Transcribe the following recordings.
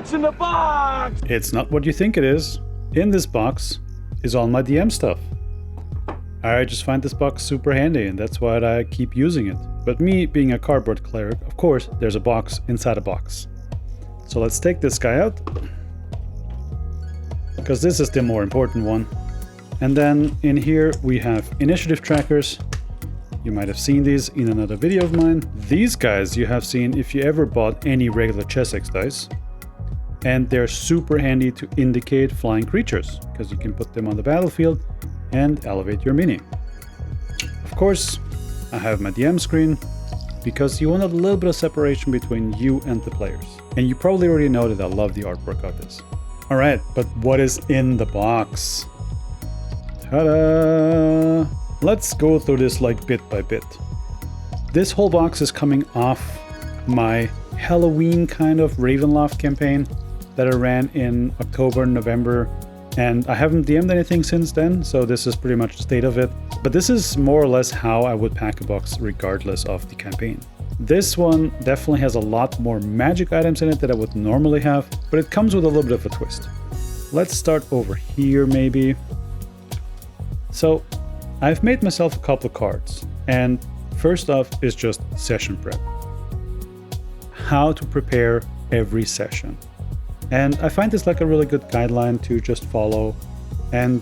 What's in the box? It's not what you think it is. In this box is all my DM stuff. I just find this box super handy and that's why I keep using it. But me being a Cardboard Cleric, of course, there's a box inside a box. So let's take this guy out, because this is the more important one. And then in here we have initiative trackers. You might have seen these in another video of mine. These guys you have seen if you ever bought any regular Chessex dice. And they're super handy to indicate flying creatures, because you can put them on the battlefield and elevate your mini. Of course, I have my DM screen, because you want a little bit of separation between you and the players. And you probably already know that I love the artwork of this. Alright, but what is in the box? Ta-da! Let's go through this like bit by bit. This whole box is coming off my Halloween kind of Ravenloft campaign that I ran in October, November, and I haven't DM'd anything since then, so this is pretty much the state of it. But this is more or less how I would pack a box regardless of the campaign. This one definitely has a lot more magic items in it that I would normally have, but it comes with a little bit of a twist. Let's start over here maybe. So I've made myself a couple of cards, and first off is just session prep. How to prepare every session. And I find this like a really good guideline to just follow and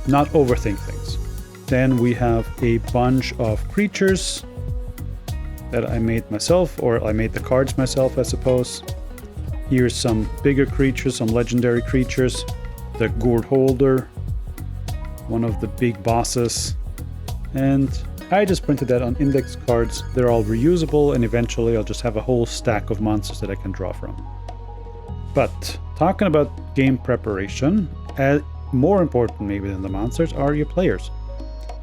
not overthink things. Then we have a bunch of creatures that I made myself, or I made the cards myself, I suppose. Here's some bigger creatures, some legendary creatures. The Gourd Holder, one of the big bosses. And I just printed that on index cards. They're all reusable, and eventually I'll just have a whole stack of monsters that I can draw from. But talking about game preparation, more important maybe than the monsters are your players.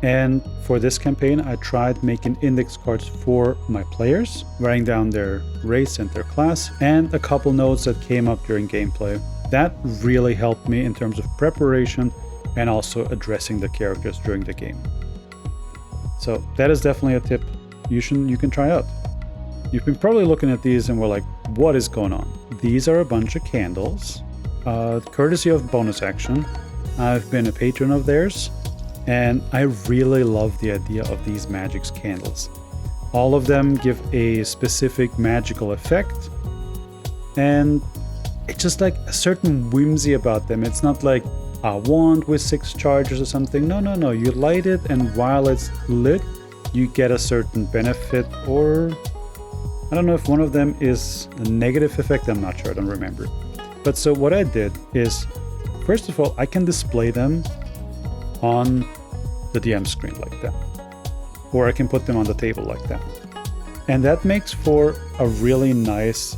And for this campaign, I tried making index cards for my players, writing down their race and their class, and a couple notes that came up during gameplay. That really helped me in terms of preparation and also addressing the characters during the game. So that is definitely a tip you can try out. You've been probably looking at these and we're like, what is going on? These are a bunch of candles, courtesy of Bonus Action. I've been a patron of theirs, and I really love the idea of these Magic's candles. All of them give a specific magical effect, and it's just like a certain whimsy about them. It's not like a wand with 6 charges or something. No. You light it, and while it's lit, you get a certain benefit, or I don't know if one of them is a negative effect. I'm not sure. I don't remember. But so what I did is, first of all, I can display them on the DM screen like that, or I can put them on the table like that, and that makes for a really nice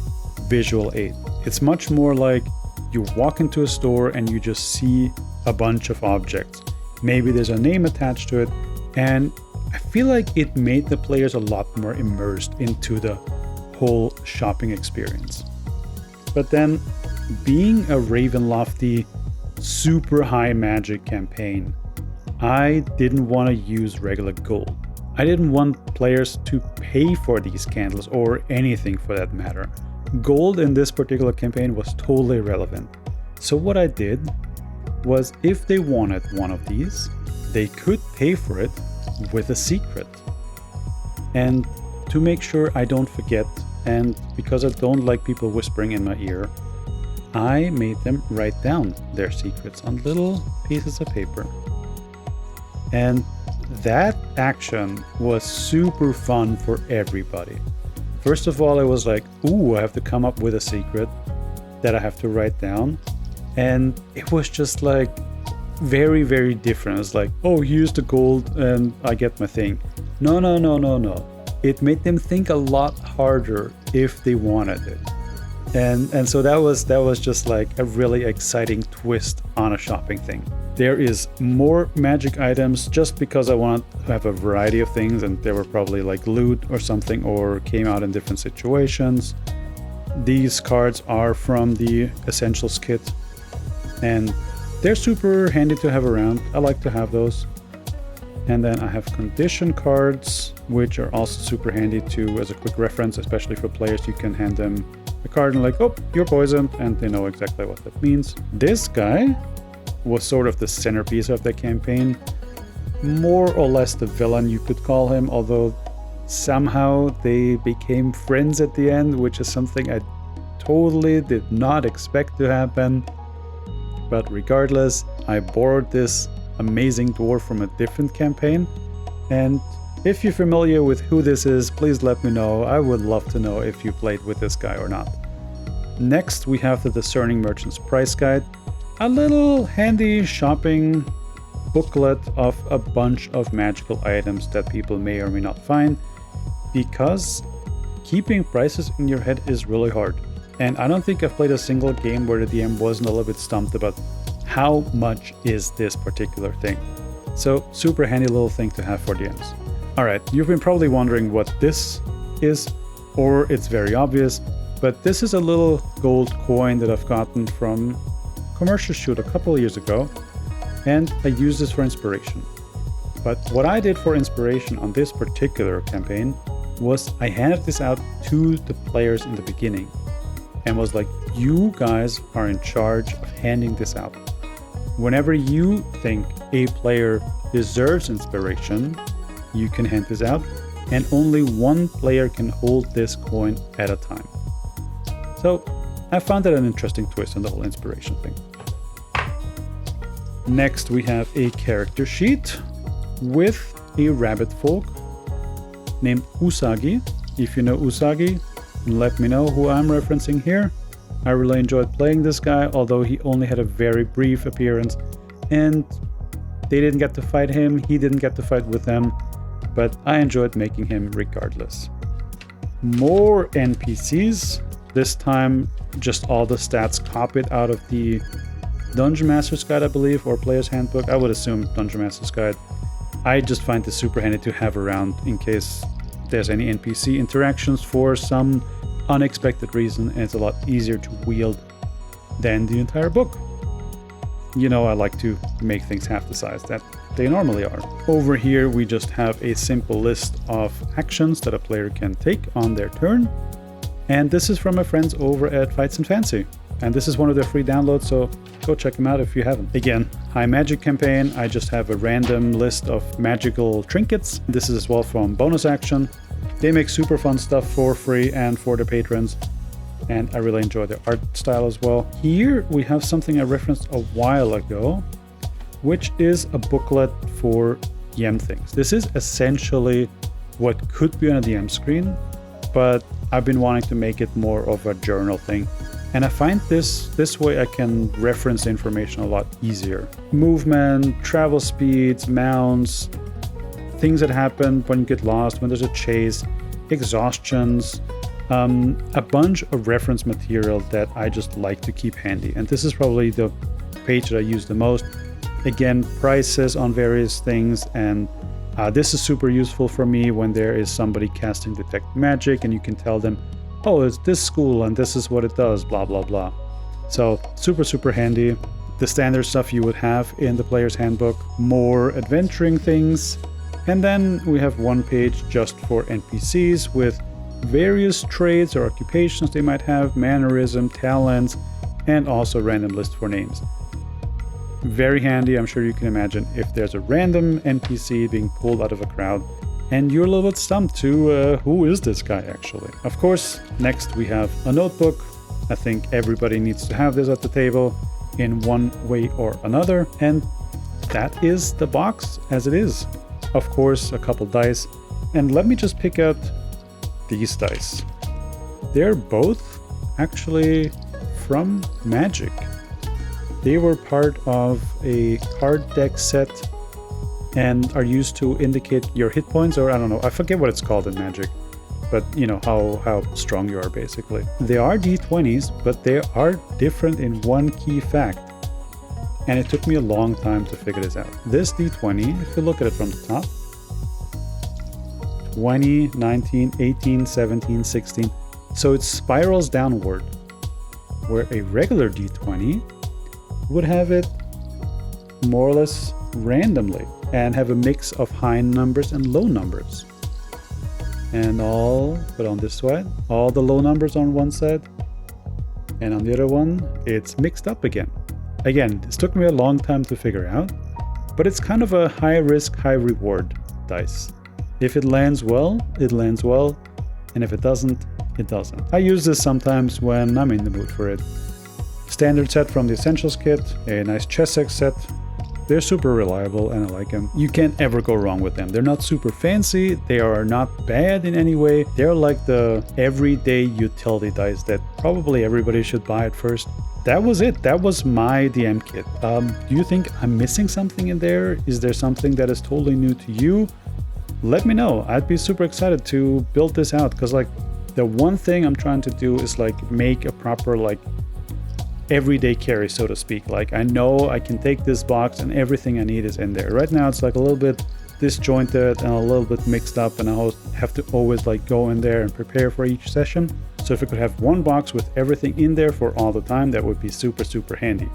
visual aid. It's much more like you walk into a store and you just see a bunch of objects. Maybe there's a name attached to it, and I feel like it made the players a lot more immersed into the whole shopping experience. But then, being a Ravenlofty super high magic campaign, I didn't want to use regular gold. I didn't want players to pay for these candles, or anything for that matter. Gold in this particular campaign was totally irrelevant. So what I did was, if they wanted one of these, they could pay for it with a secret. And to make sure I don't forget, and because I don't like people whispering in my ear, I made them write down their secrets on little pieces of paper. And that action was super fun for everybody. First of all, I was like, ooh, I have to come up with a secret that I have to write down. And it was just like very, very different. It's like, oh, here's the gold and I get my thing. No. It made them think a lot harder if they wanted it. And so that was just like a really exciting twist on a shopping thing. There is more magic items just because I want to have a variety of things, and they were probably like loot or something, or came out in different situations. These cards are from the Essentials kit, and they're super handy to have around. I like to have those. And then I have condition cards, which are also super handy too as a quick reference, especially for players. You can hand them a card and like, oh, you're poisoned, and they know exactly what that means. This guy was sort of the centerpiece of the campaign, more or less the villain you could call him, although somehow they became friends at the end, which is something I totally did not expect to happen. But regardless, I borrowed this amazing dwarf from a different campaign, and if you're familiar with who this is, please let me know. I would love to know if you played with this guy or not. Next, we have the Discerning Merchant's Price Guide, a little handy shopping booklet of a bunch of magical items that people may or may not find, because keeping prices in your head is really hard. And I don't think I've played a single game where the DM wasn't a little bit stumped about how much is this particular thing. So super handy little thing to have for DMs. Alright, you've been probably wondering what this is, or it's very obvious, but this is a little gold coin that I've gotten from Commercial Shoot a couple of years ago, and I use this for inspiration. But what I did for inspiration on this particular campaign was I handed this out to the players in the beginning and was like, you guys are in charge of handing this out. Whenever you think a player deserves inspiration, you can hand this out, and only one player can hold this coin at a time. So I found that an interesting twist on the whole inspiration thing. Next, we have a character sheet with a rabbit folk named Usagi. If you know Usagi, let me know who I'm referencing here. I really enjoyed playing this guy, although he only had a very brief appearance, and they didn't get to fight him, he didn't get to fight with them, but I enjoyed making him regardless. More NPCs, this time just all the stats copied out of the Dungeon Master's Guide, I believe, or Player's Handbook. I would assume Dungeon Master's Guide. I just find this super handy to have around in case there's any NPC interactions for some unexpected reason, and it's a lot easier to wield than the entire book. You know, I like to make things half the size that they normally are. Over here, we just have a simple list of actions that a player can take on their turn. And this is from my friends over at Fights and Fancy. And this is one of their free downloads, so go check them out if you haven't. Again, High Magic campaign, I just have a random list of magical trinkets. This is as well from Bonus Action. They make super fun stuff for free and for their patrons, and I really enjoy their art style as well. Here we have something I referenced a while ago, which is a booklet for DM things. This is essentially what could be on a DM screen, but I've been wanting to make it more of a journal thing. And I find this way I can reference information a lot easier. Movement, travel speeds, mounts, things that happen when you get lost, when there's a chase, exhaustions, a bunch of reference material that I just like to keep handy. And this is probably the page that I use the most. Again, prices on various things, and this is super useful for me when there is somebody casting Detect Magic and you can tell them, oh, it's this school and this is what it does, blah, blah, blah. So super handy. The standard stuff you would have in the Player's Handbook, more adventuring things. And then we have one page just for NPCs with various trades or occupations they might have, mannerism, talents, and also random list for names. Very handy. I'm sure you can imagine if there's a random NPC being pulled out of a crowd and you're a little bit stumped to who is this guy actually. Of course, next we have a notebook. I think everybody needs to have this at the table in one way or another, and that is the box as it is. Of course, a couple dice, and let me just pick out these dice. They're both actually from Magic. They were part of a card deck set and are used to indicate your hit points, or I don't know, I forget what it's called in Magic, but you know, how strong you are basically. They are D20s, but they are different in one key fact. And it took me a long time to figure this out. This D20, if you look at it from the top, 20, 19, 18, 17, 16. So it spirals downward, where a regular D20 would have it more or less randomly and have a mix of high numbers and low numbers. And but on this side, all the low numbers on one side and on the other one, it's mixed up again. Again, this took me a long time to figure out, but it's kind of a high risk, high reward dice. If it lands well, it lands well, and if it doesn't, it doesn't. I use this sometimes when I'm in the mood for it. Standard set from the Essentials kit, a nice Chessex set. They're super reliable and I like them. You can't ever go wrong with them. They're not super fancy, they are not bad in any way. They're like the everyday utility dice that probably everybody should buy at first. That was it. That was my DM kit. Do you think I'm missing something in there? Is there something that is totally new to you? Let me know. I'd be super excited to build this out, because like the one thing I'm trying to do is like make a proper like everyday carry, so to speak. Like I know I can take this box and everything I need is in there. Right now it's like a little bit disjointed and a little bit mixed up, and I have to always like go in there and prepare for each session. So if I could have one box with everything in there for all the time, that would be super, super handy.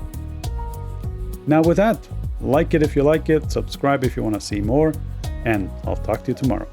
Now with that, like it if you like it, subscribe if you want to see more, and I'll talk to you tomorrow.